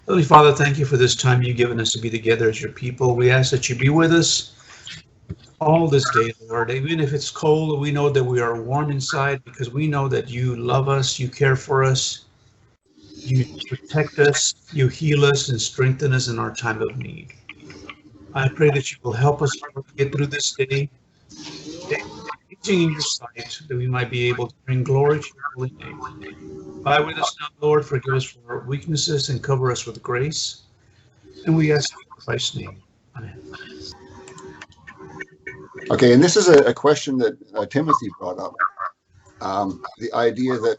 Holy Father, thank you for this time you've given us to be together as your people. We ask that you be with us all this day, Lord. Even if it's cold, we know that we are warm inside because we know that you love us, you care for us, you protect us, you heal us, and strengthen us in our time of need. I pray that you will help us, Lord, to get through this day, pleasing in your sight, that we might be able to bring glory to your holy name. Abide with us now, Lord. Forgive us for our weaknesses and cover us with grace. And we ask in Christ's name. Amen. Okay, and this is a question that Timothy brought up. The idea that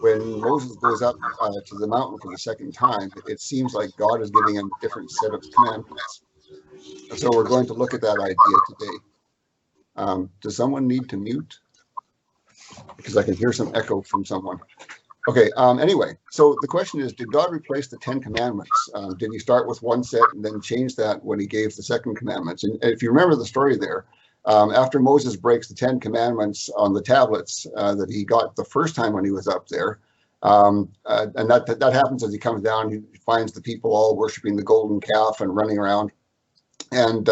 when Moses goes up to the mountain for the second time, it seems like God is giving him a different set of commandments. And so we're going to look at that idea today. Does someone need to mute? Because I can hear some echo from someone. Okay, anyway, so the question is, did God replace the 10 commandments? Did he start with one set and then change that when he gave the second commandments? And if you remember the story there, after Moses breaks the 10 commandments on the tablets that he got the first time when he was up there, and that happens as he comes down, he finds the people all worshiping the golden calf and running around. And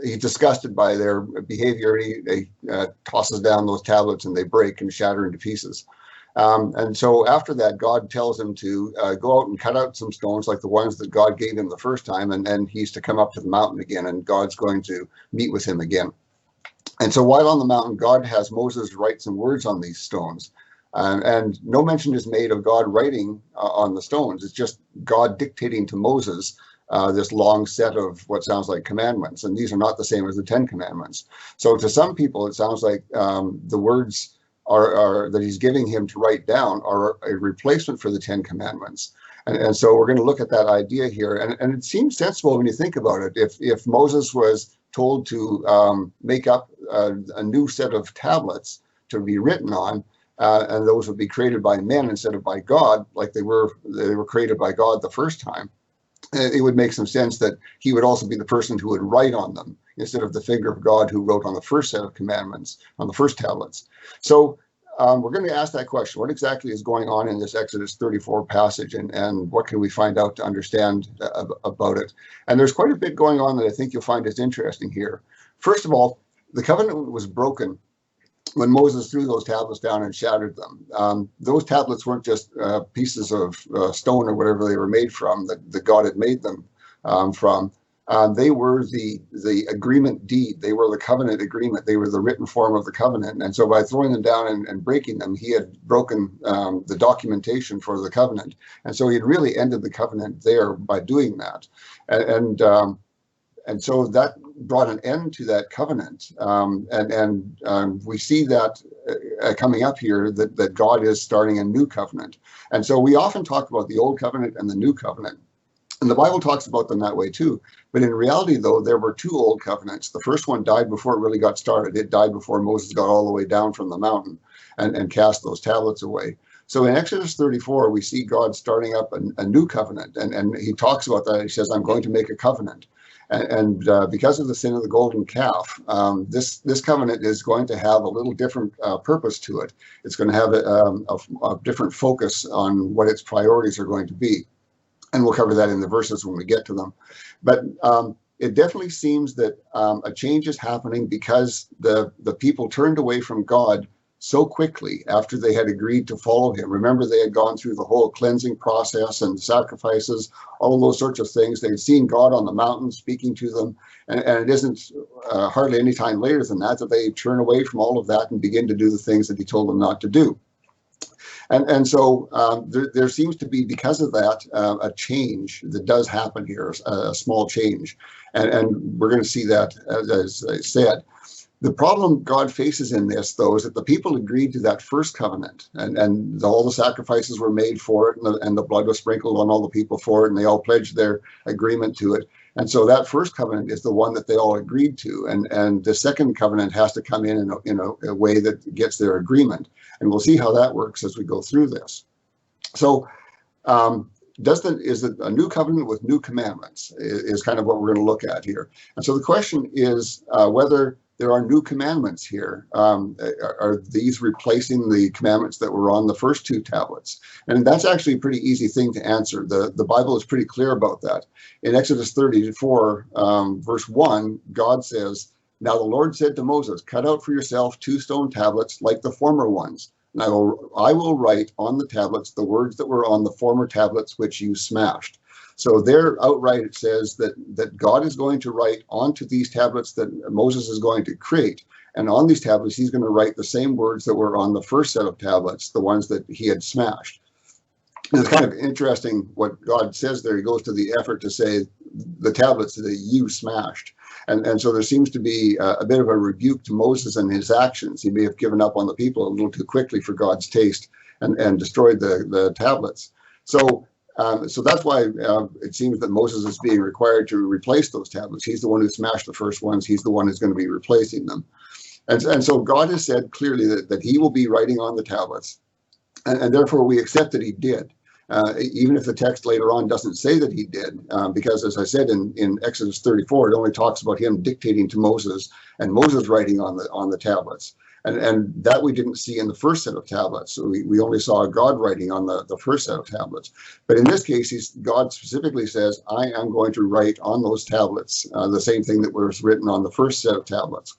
he's disgusted by their behavior. He tosses down those tablets and they break and shatter into pieces. And so after that, God tells him to go out and cut out some stones like the ones that God gave him the first time, and then he's to come up to the mountain again, and God's going to meet with him again. And so while on the mountain, God has Moses write some words on these stones. And no mention is made of God writing on the stones. It's just God dictating to Moses this long set of what sounds like commandments. And these are not the same as the 10 commandments. So to some people, it sounds like the words are that he's giving him to write down are a replacement for the 10 commandments. And so we're going to look at that idea here. And it seems sensible when you think about it. If Moses was told to make up a new set of tablets to be written on, and those would be created by men instead of by God, like they were created by God the first time, it would make some sense that he would also be the person who would write on them instead of the finger of God who wrote on the first set of commandments, on the first tablets. So we're going to ask that question. What exactly is going on in this Exodus 34 passage, and what can we find out to understand about it? And there's quite a bit going on that I think you'll find is interesting here. First of all, the covenant was broken when Moses threw those tablets down and shattered them. Those tablets weren't just pieces of stone or whatever they were made from, that God had made them from. They were the agreement deed. They were the covenant agreement. They were the written form of the covenant. And so by throwing them down and breaking them, he had broken the documentation for the covenant. And so he had really ended the covenant there by doing that. And so that brought an end to that covenant. We see that coming up here, that God is starting a new covenant. And so we often talk about the old covenant and the new covenant. And the Bible talks about them that way too. But in reality, though, there were two old covenants. The first one died before it really got started. It died before Moses got all the way down from the mountain and cast those tablets away. So in Exodus 34, we see God starting up a new covenant. And he talks about that. He says, I'm going to make a covenant. And because of the sin of the golden calf, this covenant is going to have a little different purpose to it. It's going to have a different focus on what its priorities are going to be. And we'll cover that in the verses when we get to them. But it definitely seems that a change is happening because the people turned away from God so quickly after they had agreed to follow him. Remember, they had gone through the whole cleansing process and sacrifices, all those sorts of things. They had seen God on the mountain speaking to them. And it isn't hardly any time later than that they turn away from all of that and begin to do the things that he told them not to do. And so there seems to be, because of that, a change that does happen here, a small change. And we're going to see that, as I said. The problem God faces in this, though, is that the people agreed to that first covenant, and all the sacrifices were made for it, and the blood was sprinkled on all the people for it, and they all pledged their agreement to it. And so that first covenant is the one that they all agreed to, and the second covenant has to come in a way that gets their agreement. And we'll see how that works as we go through this. So is it a new covenant with new commandments is kind of what we're going to look at here. And so the question is whether there are new commandments here. Are these replacing the commandments that were on the first two tablets? And that's actually a pretty easy thing to answer. The Bible is pretty clear about that. In Exodus 34, verse 1, God says, "Now the Lord said to Moses, cut out for yourself 2 stone tablets like the former ones. And I will write on the tablets the words that were on the former tablets which you smashed." So there outright it says that God is going to write onto these tablets that Moses is going to create. And on these tablets, he's going to write the same words that were on the first set of tablets, the ones that he had smashed. And it's kind of interesting what God says there. He goes to the effort to say the tablets that you smashed. And so there seems to be a bit of a rebuke to Moses and his actions. He may have given up on the people a little too quickly for God's taste and destroyed the tablets. So that's why it seems that Moses is being required to replace those tablets. He's the one who smashed the first ones. He's the one who's going to be replacing them. And so God has said clearly that he will be writing on the tablets. And therefore we accept that he did. Even if the text later on doesn't say that he did, because as I said in Exodus 34, it only talks about him dictating to Moses and Moses writing on the tablets. And that we didn't see in the first set of tablets. So we only saw God writing on the first set of tablets. But in this case, God specifically says, I am going to write on those tablets the same thing that was written on the first set of tablets.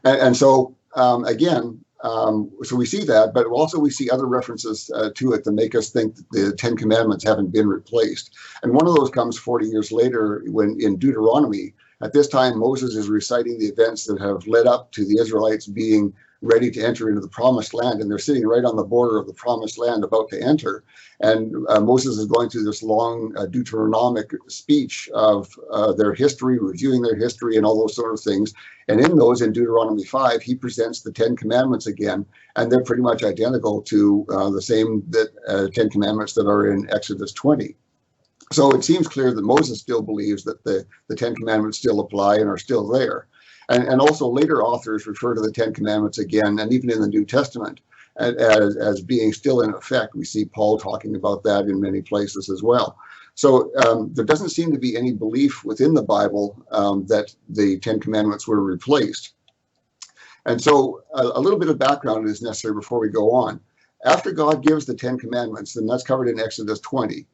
And so, again, so we see that, but also we see other references to it that make us think that the 10 Commandments haven't been replaced. And one of those comes 40 years later when in Deuteronomy. At this time, Moses is reciting the events that have led up to the Israelites being ready to enter into the promised land. And they're sitting right on the border of the promised land about to enter. And Moses is going through this long Deuteronomic speech of their history, reviewing their history and all those sort of things. And in those, in Deuteronomy 5, he presents the 10 Commandments again. And they're pretty much identical to the same 10 Commandments that are in Exodus 20. So it seems clear that Moses still believes that the 10 Commandments still apply and are still there. And also later authors refer to the 10 Commandments again, and even in the New Testament, as being still in effect. We see Paul talking about that in many places as well. So there doesn't seem to be any belief within the Bible that the 10 Commandments were replaced. And so a little bit of background is necessary before we go on. After God gives the 10 Commandments, and that's covered in Exodus 20,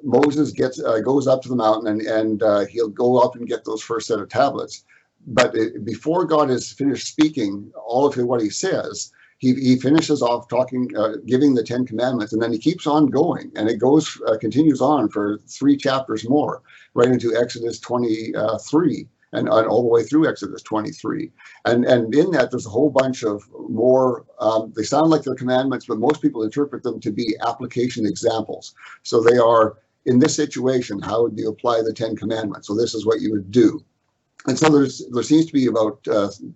Moses goes up to the mountain and he'll go up and get those first set of tablets. But before God has finished speaking all of what he says, he finishes off talking, giving the 10 Commandments, and then he keeps on going, and it continues on for 3 chapters more, right into Exodus 23, and all the way through Exodus 23. And in that, there's a whole bunch of more, they sound like they're commandments, but most people interpret them to be application examples. So they are, in this situation, how would you apply the 10 Commandments? So this is what you would do. And so there seems to be about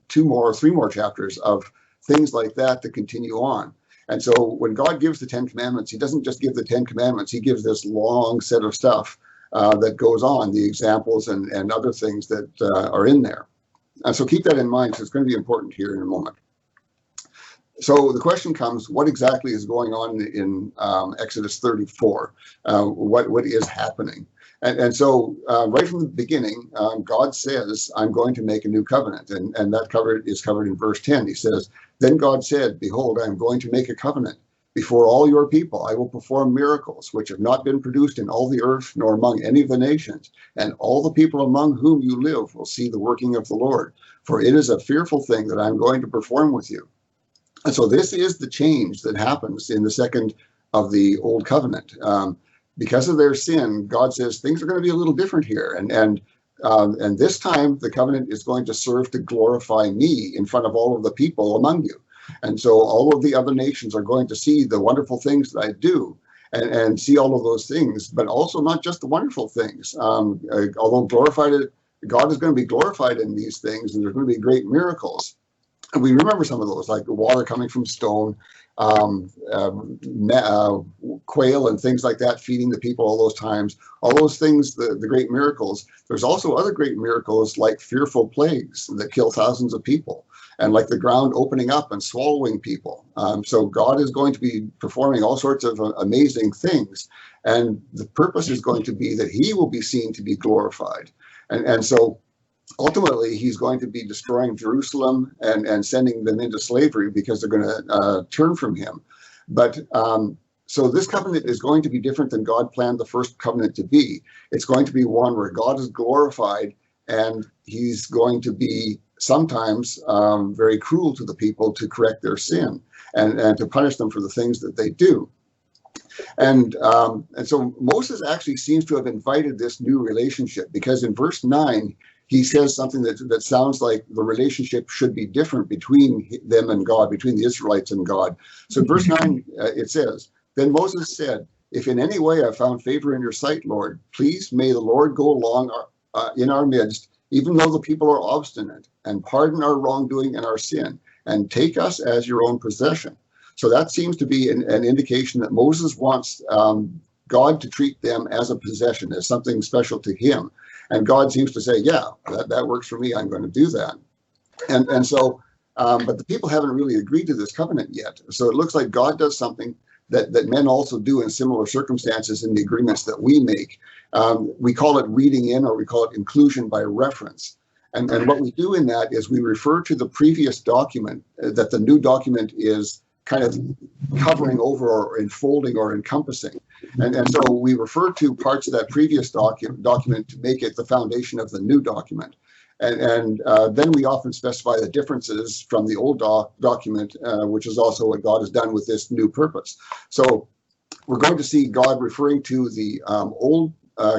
3 more chapters of things like that to continue on. And so when God gives the 10 Commandments, he doesn't just give the 10 Commandments, he gives this long set of stuff that goes on, the examples and other things that are in there. And so keep that in mind, because it's going to be important here in a moment. So the question comes, what exactly is going on in Exodus 34? What is happening? And so right from the beginning, God says, I'm going to make a new covenant. And that is covered in verse 10. He says, then God said, behold, I'm going to make a covenant. Before all your people, I will perform miracles which have not been produced in all the earth, nor among any of the nations. And all the people among whom you live will see the working of the Lord. For it is a fearful thing that I'm going to perform with you. And so this is the change that happens in the second of the Old Covenant. Because of their sin, God says things are going to be a little different here. And this time, the covenant is going to serve to glorify me in front of all of the people among you. And so all of the other nations are going to see the wonderful things that I do and see all of those things, but also not just the wonderful things. Although God is going to be glorified in these things, and there's going to be great miracles. And we remember some of those, like the water coming from stone, quail and things like that, feeding the people all those times, all those things, the great miracles. There's also other great miracles like fearful plagues that kill thousands of people, and like the ground opening up and swallowing people. So God is going to be performing all sorts of amazing things. And the purpose is going to be that he will be seen to be glorified. And so ultimately he's going to be destroying Jerusalem and sending them into slavery because they're going to turn from him. But so this covenant is going to be different than God planned the first covenant to be. It's going to be one where God is glorified, and he's going to be sometimes very cruel to the people to correct their sin and to punish them for the things that they do. And so Moses actually seems to have invited this new relationship, because in verse 9, he says something that sounds like the relationship should be different between them and God, between the Israelites and God. So in verse 9, it says, "Then Moses said, 'If in any way I found favor in your sight, Lord, please may the Lord go along in our midst, even though the people are obstinate, and pardon our wrongdoing and our sin, and take us as your own possession.'" So that seems to be an indication that Moses wants God to treat them as a possession, as something special to him. And God seems to say, yeah, that works for me. I'm going to do that. And so, but the people haven't really agreed to this covenant yet. So it looks like God does something that men also do in similar circumstances in the agreements that we make. We call it reading in, or we call it inclusion by reference. And what we do in that is we refer to the previous document that the new document is kind of covering over or enfolding or encompassing. And so we refer to parts of that previous document to make it the foundation of the new document. And then we often specify the differences from the old document, which is also what God has done with this new purpose. So we're going to see God referring to the old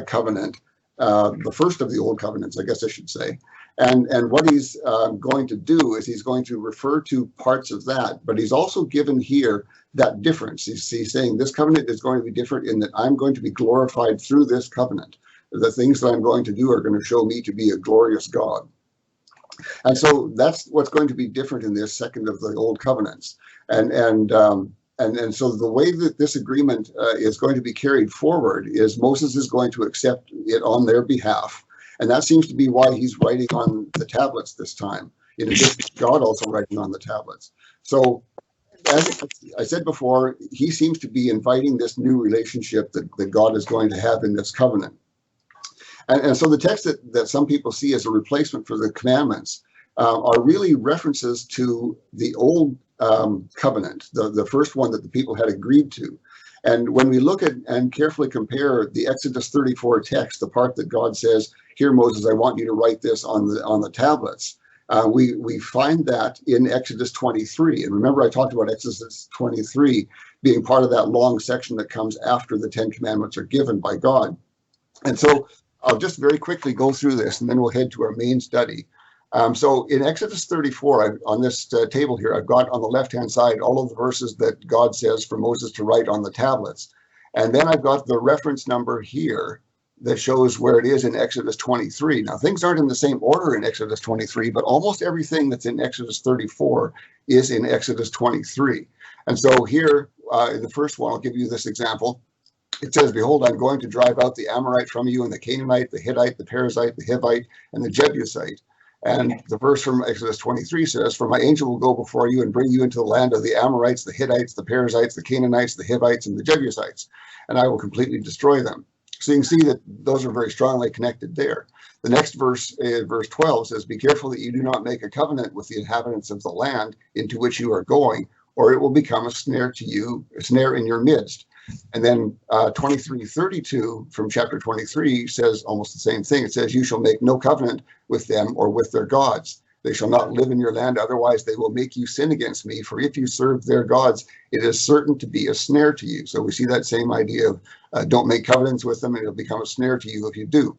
covenant, the first of the old covenants, I guess I should say. And what he's going to do is he's going to refer to parts of that, but he's also given here that difference. He's saying this covenant is going to be different in that I'm going to be glorified through this covenant. The things that I'm going to do are going to show me to be a glorious God. And so that's what's going to be different in this second of the old covenants. And so the way that this agreement is going to be carried forward is Moses is going to accept it on their behalf. And that seems to be why he's writing on the tablets this time, in addition to God also writing on the tablets. So as I said before, he seems to be inviting this new relationship that God is going to have in this covenant. And so the text that some people see as a replacement for the commandments are really references to the old covenant, the first one that the people had agreed to. And when we look at and carefully compare the Exodus 34 text, the part that God says, "Here, Moses, I want you to write this on the tablets," we find that in Exodus 23. And remember, I talked about Exodus 23 being part of that long section that comes after the 10 Commandments are given by God. And so I'll just very quickly go through this, and then we'll head to our main study. So in Exodus 34, on this table here, I've got on the left-hand side all of the verses that God says for Moses to write on the tablets. And then I've got the reference number here that shows where it is in Exodus 23. Now, things aren't in the same order in Exodus 23, but almost everything that's in Exodus 34 is in Exodus 23. And so here, in the first one, I'll give you this example. It says, "Behold, I'm going to drive out the Amorite from you, and the Canaanite, the Hittite, the Perizzite, the Hivite, and the Jebusite." And the verse from Exodus 23 says, "For my angel will go before you and bring you into the land of the Amorites, the Hittites, the Perizzites, the Canaanites, the Hivites, and the Jebusites, and I will completely destroy them." So you can see that those are very strongly connected there. The next verse, verse 12, says, "Be careful that you do not make a covenant with the inhabitants of the land into which you are going, or it will become a snare to you, a snare in your midst." And then 23:32 from chapter 23 says almost the same thing. It says, "You shall make no covenant with them or with their gods. They shall not live in your land, otherwise they will make you sin against me. For if you serve their gods, it is certain to be a snare to you." So we see that same idea of don't make covenants with them, and it'll become a snare to you if you do.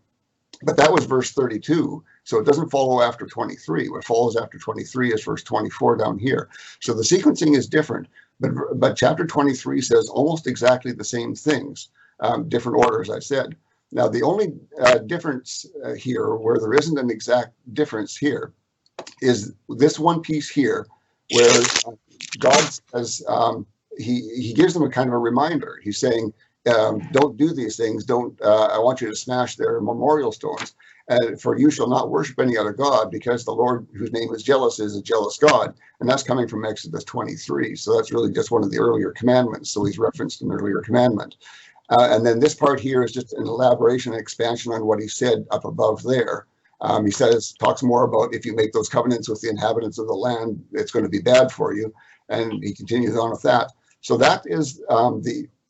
But that was verse 32. So it doesn't follow after 23. What follows after 23 is verse 24 down here. So the sequencing is different. But chapter 23 says almost exactly the same things, different orders, I said. Now, the only difference here, where there isn't an exact difference here, is this one piece here, where God says, he gives them a kind of a reminder. He's saying, don't do these things. I want you to smash their memorial stones. For you shall not worship any other God, because the Lord, whose name is jealous, is a jealous God. And that's coming from Exodus 23. So that's really just one of the earlier commandments. So he's referenced an earlier commandment. And then this part here is just an elaboration and expansion on what he said up above there. He talks more about if you make those covenants with the inhabitants of the land, it's going to be bad for you. And he continues on with that. So that is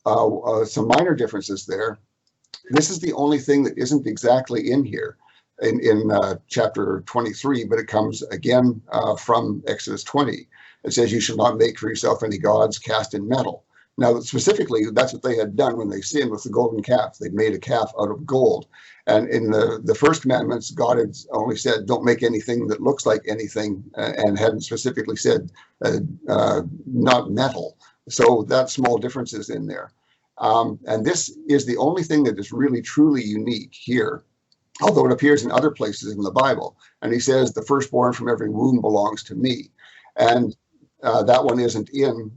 some minor differences there. This is the only thing that isn't exactly in here in chapter 23, but it comes again from Exodus 20. It says, you shall not make for yourself any gods cast in metal. Now, specifically, that's what they had done when they sinned with the golden calf. They'd made a calf out of gold. And in the first commandments, God had only said, don't make anything that looks like anything, and hadn't specifically said not metal. So that small difference is in there. And this is the only thing that is really, truly unique here, although it appears in other places in the Bible. And he says, the firstborn from every womb belongs to me. And that one isn't in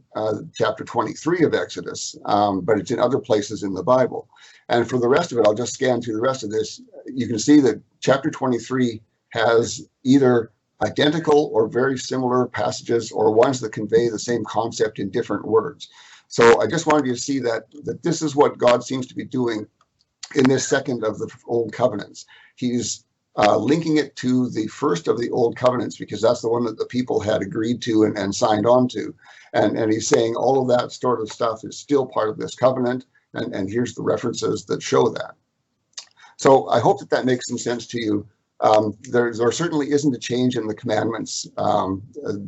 chapter 23 of Exodus, but it's in other places in the Bible. And for the rest of it, I'll just scan through the rest of this. You can see that chapter 23 has either identical or very similar passages or ones that convey the same concept in different words. So I just wanted you to see that this is what God seems to be doing in this second of the Old Covenants. He's linking it to the first of the Old Covenants, because that's the one that the people had agreed to and signed on to. And he's saying all of that sort of stuff is still part of this covenant. And here's the references that show that. So I hope that makes some sense to you. There certainly isn't a change in the commandments.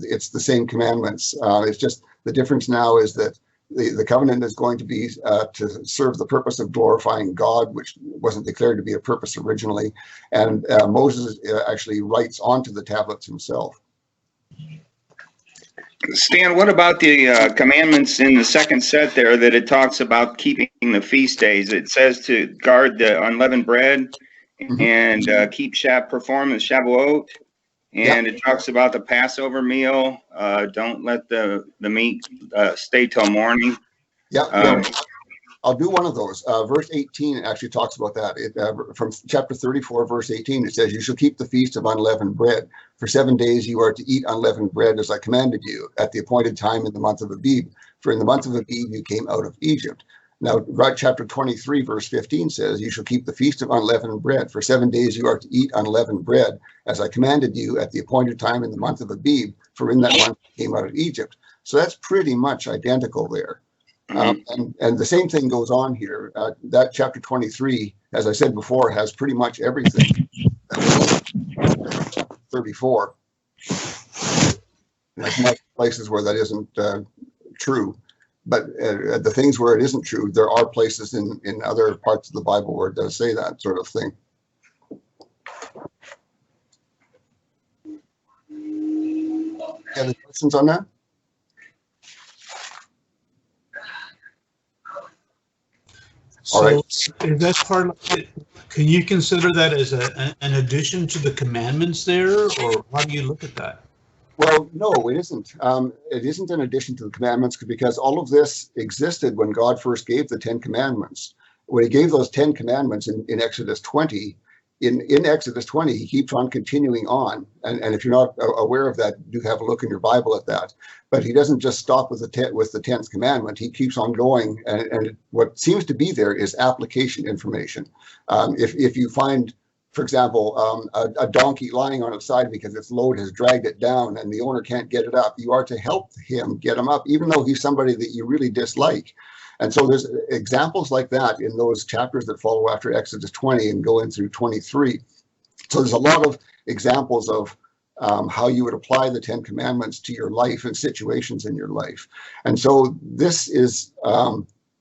It's the same commandments. It's just the difference now is that the covenant is going to be to serve the purpose of glorifying God, which wasn't declared to be a purpose originally. And Moses actually writes onto the tablets himself. Stan, what about the commandments in the second set there that it talks about keeping the feast days? It says to guard the unleavened bread and perform the Shavuot. And it talks about the Passover meal. Don't let the meat stay till morning. I'll do one of those. Verse 18 actually talks about that. From chapter 34, verse 18, it says, you shall keep the feast of unleavened bread. For 7 days you are to eat unleavened bread as I commanded you at the appointed time in the month of Abib. For in the month of Abib you came out of Egypt. Now, chapter 23, verse 15 says, you shall keep the feast of unleavened bread. For 7 days you are to eat unleavened bread, as I commanded you at the appointed time in the month of Abib, for in that month you came out of Egypt. So that's pretty much identical there. And the same thing goes on here. That chapter 23, as I said before, has pretty much everything. 34. There's much places where that isn't true. But the things where it isn't true, there are places in other parts of the Bible where it does say that sort of thing. Any questions on that? So is that part of it? Can you consider that as an addition to the commandments there, or how do you look at that? Well, no, it isn't. It isn't an addition to the commandments because all of this existed when God first gave the 10 commandments. When he gave those 10 commandments in Exodus 20, in Exodus 20, he keeps on continuing on. And if you're not aware of that, do have a look in your Bible at that. But he doesn't just stop with the 10th commandment. He keeps on going. And what seems to be there is application information. If you find, for example, a donkey lying on its side because its load has dragged it down and the owner can't get it up, you are to help him get him up, even though he's somebody that you really dislike. And so there's examples like that in those chapters that follow after Exodus 20 and go in through 23. So there's a lot of examples of how you would apply the 10 commandments to your life and situations in your life. And so this is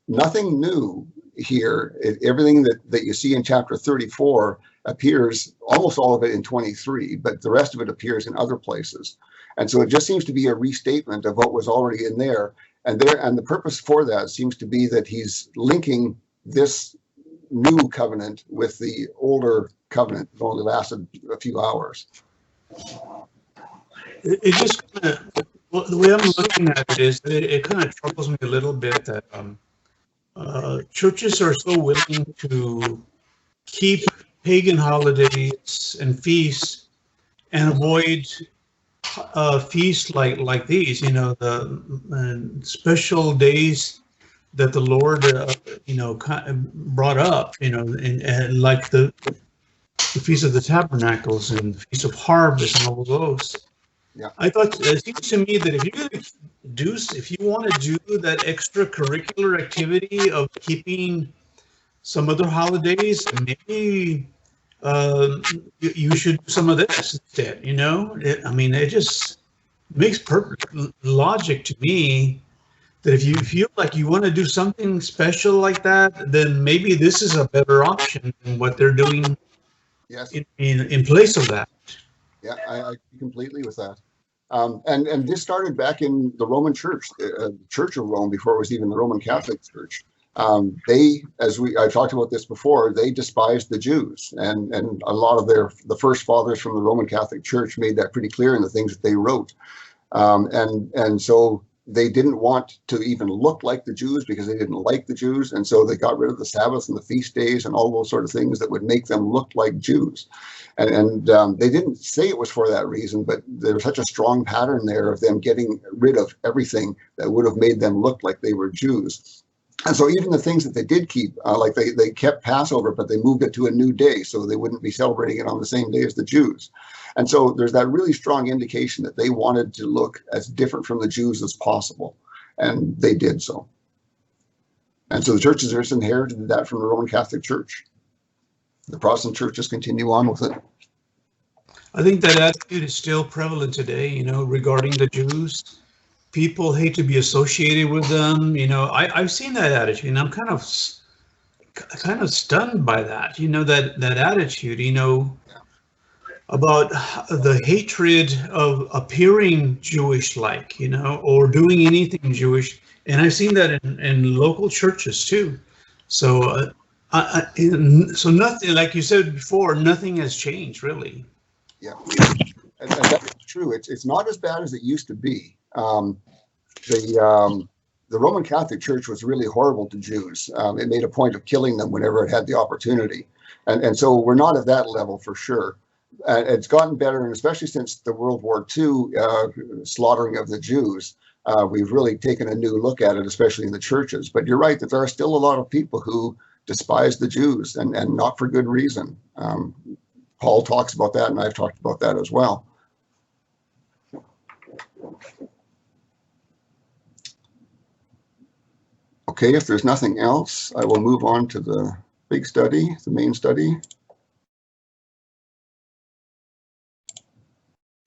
nothing new here. Everything that you see in chapter 34 appears, almost all of it in 23, but the rest of it appears in other places. And so it just seems to be a restatement of what was already in there. And the purpose for that seems to be that he's linking this new covenant with the older covenant that only lasted a few hours. It just kind of, well, the way I'm looking at it is it kind of troubles me a little bit that churches are so willing to keep pagan holidays and feasts and avoid feasts like these, you know, the special days that the Lord, you know, brought up, you know, and like the the Feast of the Tabernacles and Feast of Harvest and all of those. Yeah. I thought it seems to me that if you're going to if you want to do that extracurricular activity of keeping some other holidays, maybe you should do some of this instead. You know, I mean, it just makes perfect logic to me that if you feel like you want to do something special like that, then maybe this is a better option than what they're doing. Yes. In place of that. Yeah, I agree completely with that. And this started back in the Roman Church, the Church of Rome, before it was even the Roman Catholic Church. They, I talked about this before, they despised the Jews, and a lot of the first fathers from the Roman Catholic Church made that pretty clear in the things that they wrote. And so they didn't want to even look like the Jews because they didn't like the Jews, and so they got rid of the Sabbath and the feast days and all those sort of things that would make them look like Jews. And they didn't say it was for that reason, but there was such a strong pattern there of them getting rid of everything that would have made them look like they were Jews. And so even the things that they did keep, like they kept Passover, but they moved it to a new day so they wouldn't be celebrating it on the same day as the Jews. And so there's that really strong indication that they wanted to look as different from the Jews as possible. And they did so. And so the churches just inherited that from the Roman Catholic Church. The Protestant churches continue on with it. I think that attitude is still prevalent today, you know, regarding the Jews. People hate to be associated with them. You know, I've seen that attitude, and I'm kind of stunned by that. You know, that attitude, you know, about the hatred of appearing Jewish-like, you know, or doing anything Jewish. And I've seen that in local churches too. So, so nothing, like you said before, nothing has changed really. Yeah, and that's true. It's not as bad as it used to be. The Roman Catholic Church was really horrible to Jews. It made a point of killing them whenever it had the opportunity, and so we're not at that level for sure. It's gotten better, and especially since the World War II slaughtering of the Jews, we've really taken a new look at it, especially in the churches. But you're right that there are still a lot of people who despise the Jews, and not for good reason. Paul talks about that, and I've talked about that as well. Okay, if there's nothing else, I will move on to the big study, the main study,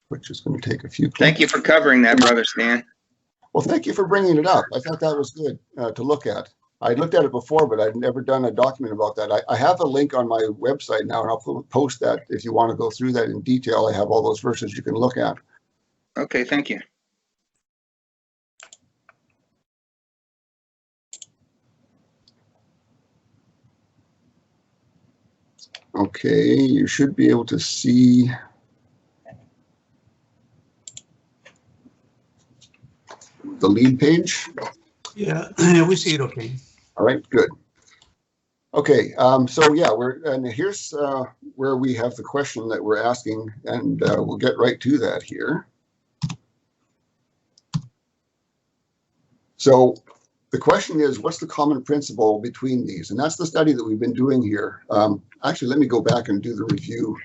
which is going to take a few. Thank you for covering that, Brother Stan. Well, thank you for bringing it up. I thought that was good to look at. I looked at it before, but I'd never done a document about that. I have a link on my website now, and I'll post that if you want to go through that in detail. I have all those verses you can look at. Okay, thank you. Okay, you should be able to see the lead page. Yeah, we see it okay. All right, good. Okay, so yeah, here's where we have the question that we're asking, and we'll get right to that here. So the question is, what's the common principle between these? And that's the study that we've been doing here. Actually, let me go back and do the review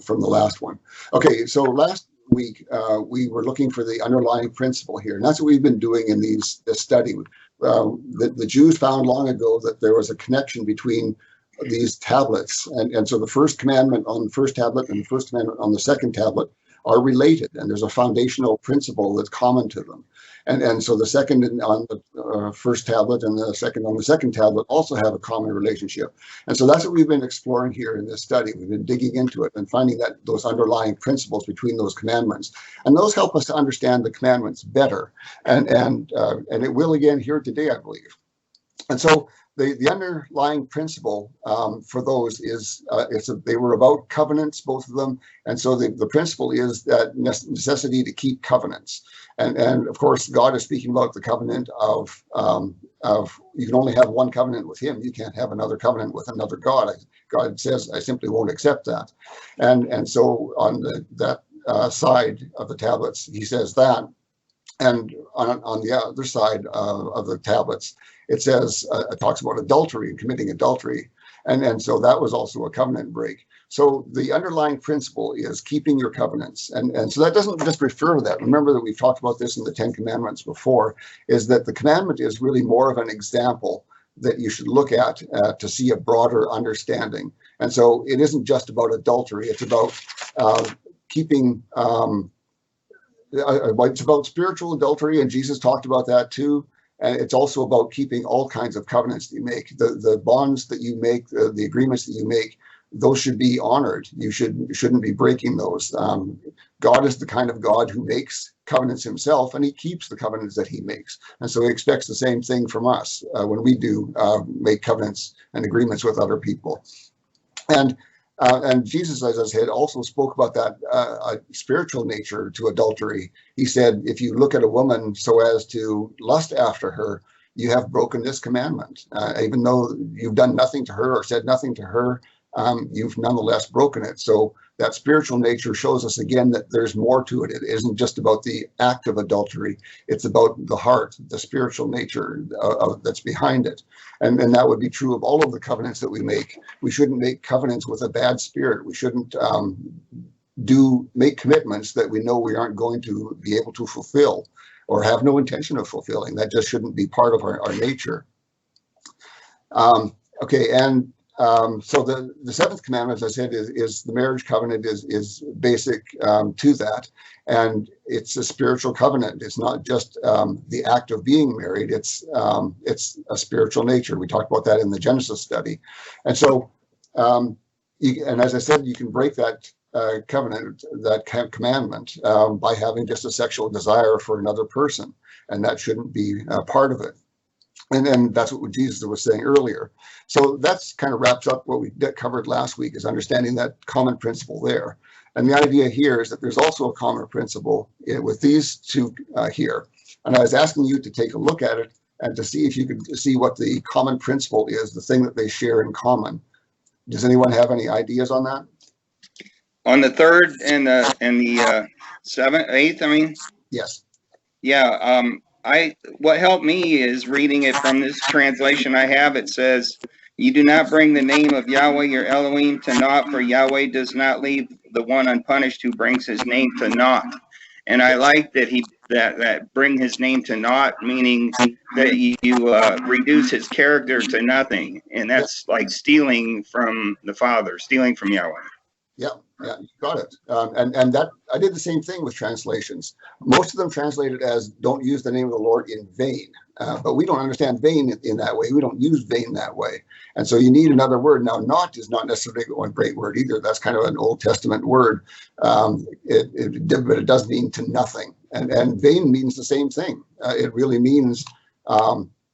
from the last one. Okay, so last week we were looking for the underlying principle here, and that's what we've been doing in this study. The Jews found long ago that there was a connection between these tablets, and so the first commandment on the first tablet and the first commandment on the second tablet are related, and there's a foundational principle that's common to them. And so the second on the first tablet and the second on the second tablet also have a common relationship. And so that's what we've been exploring here in this study. We've been digging into it and finding that those underlying principles between those commandments. And those help us to understand the commandments better. And it will again here today, I believe. And so the underlying principle for those is they were about covenants, both of them. And so the principle is that necessity to keep covenants. And of course, God is speaking about the covenant of you can only have one covenant with him. You can't have another covenant with another God. God says, I simply won't accept that. And so on that side of the tablets, he says that. And on the other side of the tablets, it says, it talks about adultery and committing adultery. And so that was also a covenant break. So the underlying principle is keeping your covenants. And so that doesn't just refer to that. Remember that we've talked about this in the 10 Commandments before, is that the commandment is really more of an example that you should look at to see a broader understanding. And so it isn't just about adultery. It's about keeping, it's about spiritual adultery, and Jesus talked about that too. And it's also about keeping all kinds of covenants that you make. The bonds that you make, the agreements that you make, those should be honored. You shouldn't be breaking those. God is the kind of God who makes covenants himself, and he keeps the covenants that he makes. And so he expects the same thing from us when we do make covenants and agreements with other people. And Jesus, as I said, also spoke about that spiritual nature to adultery. He said, if you look at a woman so as to lust after her, you have broken this commandment. Even though you've done nothing to her or said nothing to her, you've nonetheless broken it. So that spiritual nature shows us again that there's more to it. It isn't just about the act of adultery. It's about the heart, the spiritual nature that's behind it. And that would be true of all of the covenants that we make. We shouldn't make covenants with a bad spirit. We shouldn't make commitments that we know we aren't going to be able to fulfill or have no intention of fulfilling. That just shouldn't be part of our nature. Okay, and so the seventh commandment, as I said, is the marriage covenant is basic to that, and it's a spiritual covenant. It's not just the act of being married. It's a spiritual nature. We talked about that in the Genesis study, and so and as I said, you can break that covenant, that commandment, by having just a sexual desire for another person, and that shouldn't be part of it. And that's what Jesus was saying earlier. So that's kind of wraps up what we covered last week, is understanding that common principle there. And the idea here is that there's also a common principle with these two here. And I was asking you to take a look at it and to see if you could see what the common principle is, the thing that they share in common. Does anyone have any ideas on that? On the third and the eighth, I mean? Yes. Yeah. What helped me is reading it from this translation I have. It says, "You do not bring the name of Yahweh your Elohim to naught, for Yahweh does not leave the one unpunished who brings his name to naught." And I like that that bring his name to naught, meaning that you reduce his character to nothing, and that's like stealing from the Father, stealing from Yahweh. Yeah, you got it. And that I did the same thing with translations. Most of them translated as "don't use the name of the Lord in vain," but we don't understand vain in that way. We don't use vain that way, and so you need another word. Now, "not" is not necessarily a great word either. That's kind of an Old Testament word, but it does mean to nothing. And vain means the same thing. It really means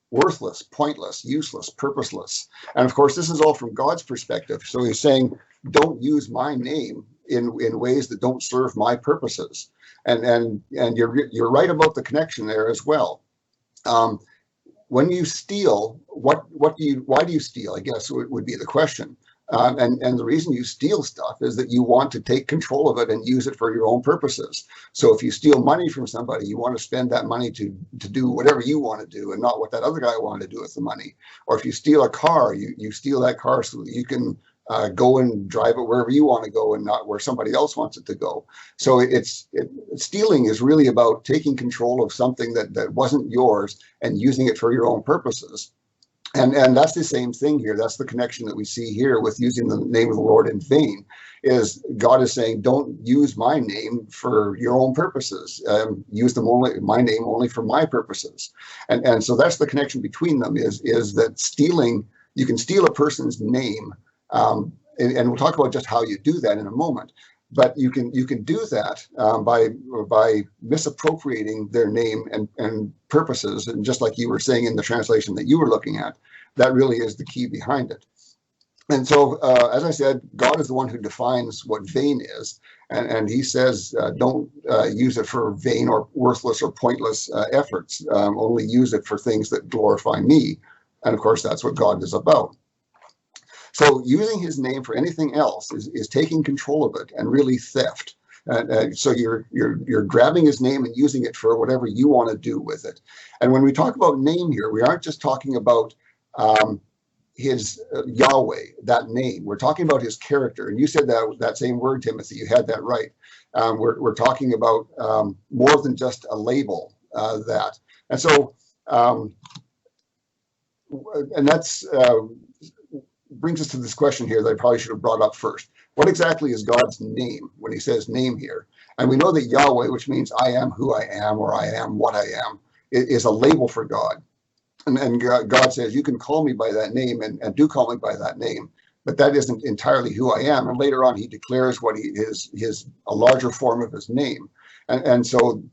worthless, pointless, useless, purposeless. And of course, this is all from God's perspective. So he's saying, don't use my name in ways that don't serve my purposes. And you're right about the connection there as well. When you steal, why do you steal? I guess would be the question. And the reason you steal stuff is that you want to take control of it and use it for your own purposes. So if you steal money from somebody, you want to spend that money to do whatever you want to do and not what that other guy wanted to do with the money. Or if you steal a car, you steal that car so that you can go and drive it wherever you want to go and not where somebody else wants it to go. So stealing is really about taking control of something that wasn't yours and using it for your own purposes. And that's the same thing here. That's the connection that we see here with using the name of the Lord in vain, is God is saying, don't use my name for your own purposes. Use my name only for my purposes. And so that's the connection between them is that stealing, you can steal a person's name. And we'll talk about just how you do that in a moment. But you can do that by misappropriating their name and purposes. And just like you were saying in the translation that you were looking at, that really is the key behind it. And so, as I said, God is the one who defines what vain is. And he says, don't use it for vain or worthless or pointless efforts. Only use it for things that glorify me. And of course, that's what God is about. So using his name for anything else is taking control of it and really theft. So you're grabbing his name and using it for whatever you want to do with it. And when we talk about name here, we aren't just talking about his Yahweh, that name. We're talking about his character. And you said that same word, Timothy. You had that right. We're talking about more than just a label, that. And so, and that's brings us to this question here that I probably should have brought up first. What exactly is God's name when he says name here? And we know that Yahweh, which means I am who I am, or I am what I am, is a label for God. And God says, you can call me by that name, and do call me by that name, but that isn't entirely who I am. And later on, he declares what he is, a larger form of his name. And so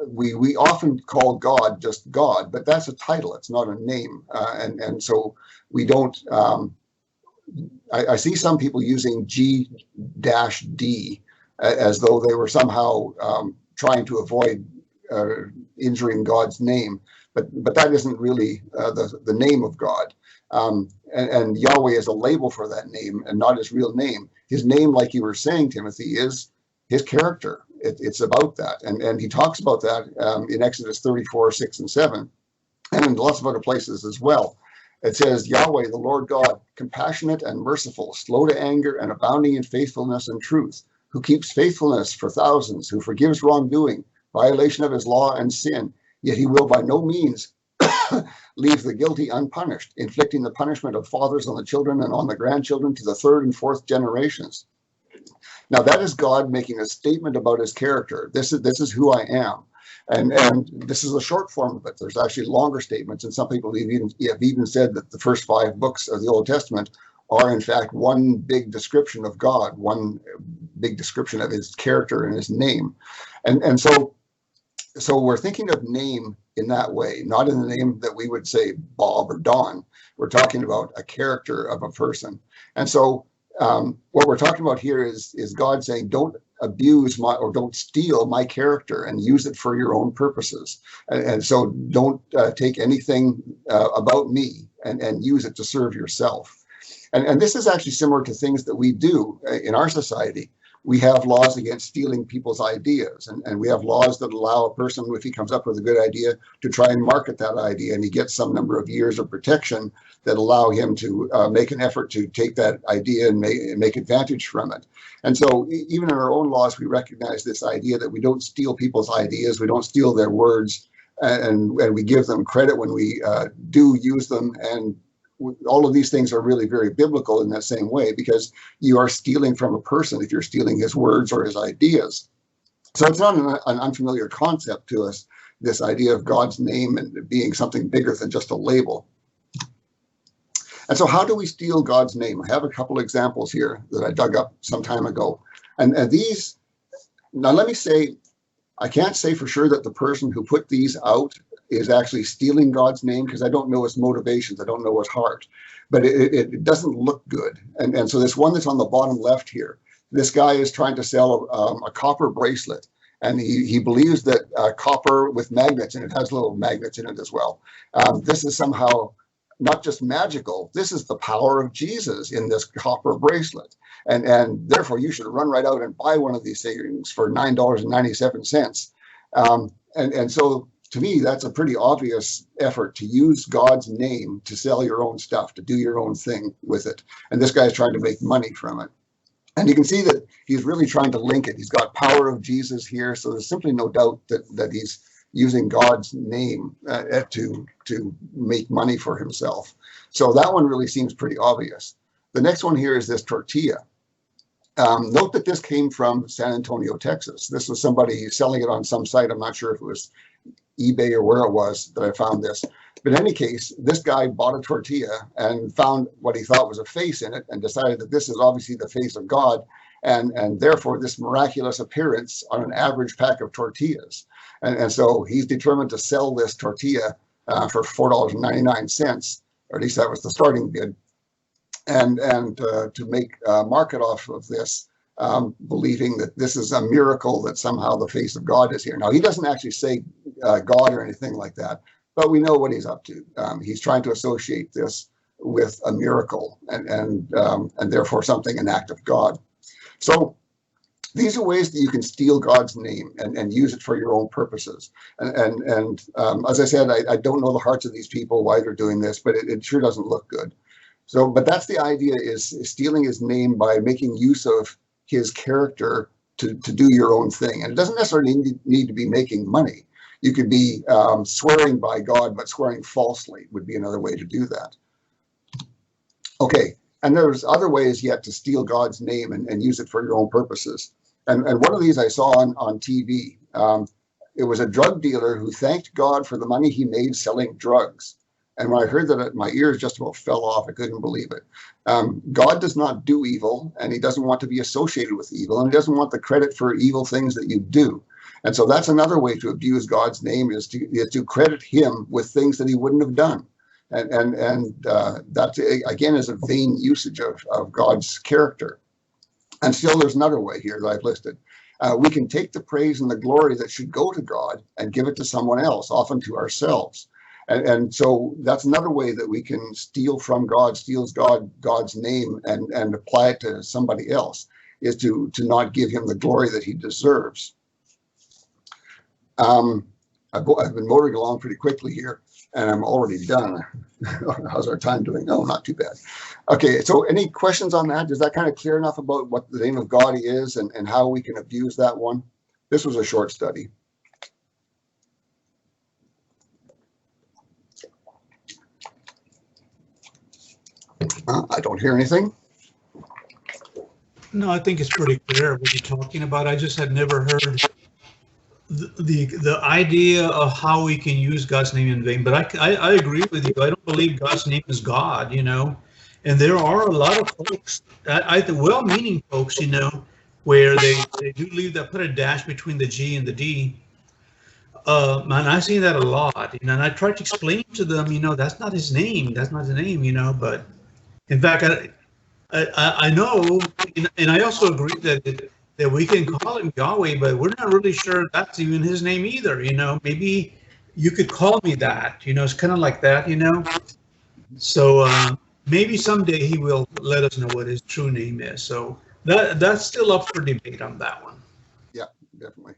we often call God just God, but that's a title. It's not a name. And so we don't, I see some people using G-D as though they were somehow trying to avoid injuring God's name. But that isn't really the name of God. And Yahweh is a label for that name and not his real name. His name, like you were saying, Timothy, is his character. It's about that. And he talks about that in Exodus 34, 6 and 7, and in lots of other places as well. It says, Yahweh, the Lord God, compassionate and merciful, slow to anger and abounding in faithfulness and truth, who keeps faithfulness for thousands, who forgives wrongdoing, violation of his law and sin, yet he will by no means leave the guilty unpunished, inflicting the punishment of fathers on the children and on the grandchildren to the third and fourth generations. Now that is God making a statement about his character. This is who I am. And this is a short form of it. There's actually longer statements, and some people have even said that the first 5 books of the Old Testament are in fact one big description of God, one big description of his character and his name. And so we're thinking of name in that way, not in the name that we would say Bob or Don. We're talking about a character of a person. And so what we're talking about here is God saying, don't abuse or don't steal my character and use it for your own purposes. And so don't take anything about me and use it to serve yourself. And this is actually similar to things that we do in our society. We have laws against stealing people's ideas, and we have laws that allow a person, if he comes up with a good idea, to try and market that idea, and he gets some number of years of protection that allow him to make an effort to take that idea and make advantage from it. And so even in our own laws, we recognize this idea that we don't steal people's ideas, we don't steal their words, and we give them credit when we do use them. And all of these things are really very biblical in that same way, because you are stealing from a person if you're stealing his words or his ideas. So it's not an unfamiliar concept to us, this idea of God's name and being something bigger than just a label. And so how do we steal God's name? I have a couple examples here that I dug up some time ago. And these, now let me say, I can't say for sure that the person who put these out is actually stealing God's name, because I don't know his motivations. I don't know his heart, but it doesn't look good. And so this one that's on the bottom left here, this guy is trying to sell a copper bracelet, and he believes that copper with magnets, and it has little magnets in it as well. This is somehow not just magical. This is the power of Jesus in this copper bracelet. And therefore you should run right out and buy one of these things for $9.97. And so to me, that's a pretty obvious effort to use God's name to sell your own stuff, to do your own thing with it. And this guy's trying to make money from it. And you can see that he's really trying to link it. He's got power of Jesus here. So there's simply no doubt that he's using God's name to make money for himself. So that one really seems pretty obvious. The next one here is this tortilla. Note that this came from San Antonio, Texas. This was somebody selling it on some site. I'm not sure if it was eBay or where it was that I found this. But in any case, this guy bought a tortilla and found what he thought was a face in it and decided that this is obviously the face of God, and therefore this miraculous appearance on an average pack of tortillas. And so he's determined to sell this tortilla for $4.99, or at least that was the starting bid, and to make a market off of this, believing that this is a miracle, that somehow the face of God is here. Now, he doesn't actually say God or anything like that, but we know what he's up to. He's trying to associate this with a miracle and therefore something, an act of God. So These are ways that you can steal God's name and use it for your own purposes. And as I said, I don't know the hearts of these people, why they're doing this, but it sure doesn't look good. So, but that's the idea, is stealing his name by making use of his character to do your own thing. And it doesn't necessarily need to be making money. You could be swearing by God, but swearing falsely would be another way to do that. Okay, and there's other ways yet to steal God's name and use it for your own purposes. And one of these I saw on TV. It was a drug dealer who thanked God for the money he made selling drugs. And when I heard that, my ears just about fell off. I couldn't believe it. God does not do evil, and he doesn't want to be associated with evil, and he doesn't want the credit for evil things that you do. And so that's another way to abuse God's name, is to credit him with things that he wouldn't have done. And that, again, is a vain usage of God's character. And still, there's another way here that I've listed. We can take the praise and the glory that should go to God and give it to someone else, often to ourselves. And so that's another way that we can steal from God, steals God's name and apply it to somebody else, is to not give him the glory that he deserves. I've been motoring along pretty quickly here, and I'm already done. How's our time doing? Oh, not too bad. Okay, so any questions on that? Is that kind of clear enough about what the name of God is and how we can abuse that one? This was a short study. I don't hear anything. No, I think it's pretty clear what you're talking about. I just had never heard the idea of how we can use God's name in vain. But I agree with you. I don't believe God's name is God, you know. And there are a lot of folks, well-meaning folks, you know, where they do leave that, put a dash between the G and the D. And I see that a lot, you know, and I try to explain to them, you know, that's not his name. That's not his name, you know. But in fact, I know, and I also agree that we can call him Yahweh, but we're not really sure that's even his name either, you know. Maybe you could call me that, you know. It's kind of like that, you know. So maybe someday he will let us know what his true name is. So that's still up for debate on that one. Yeah, definitely.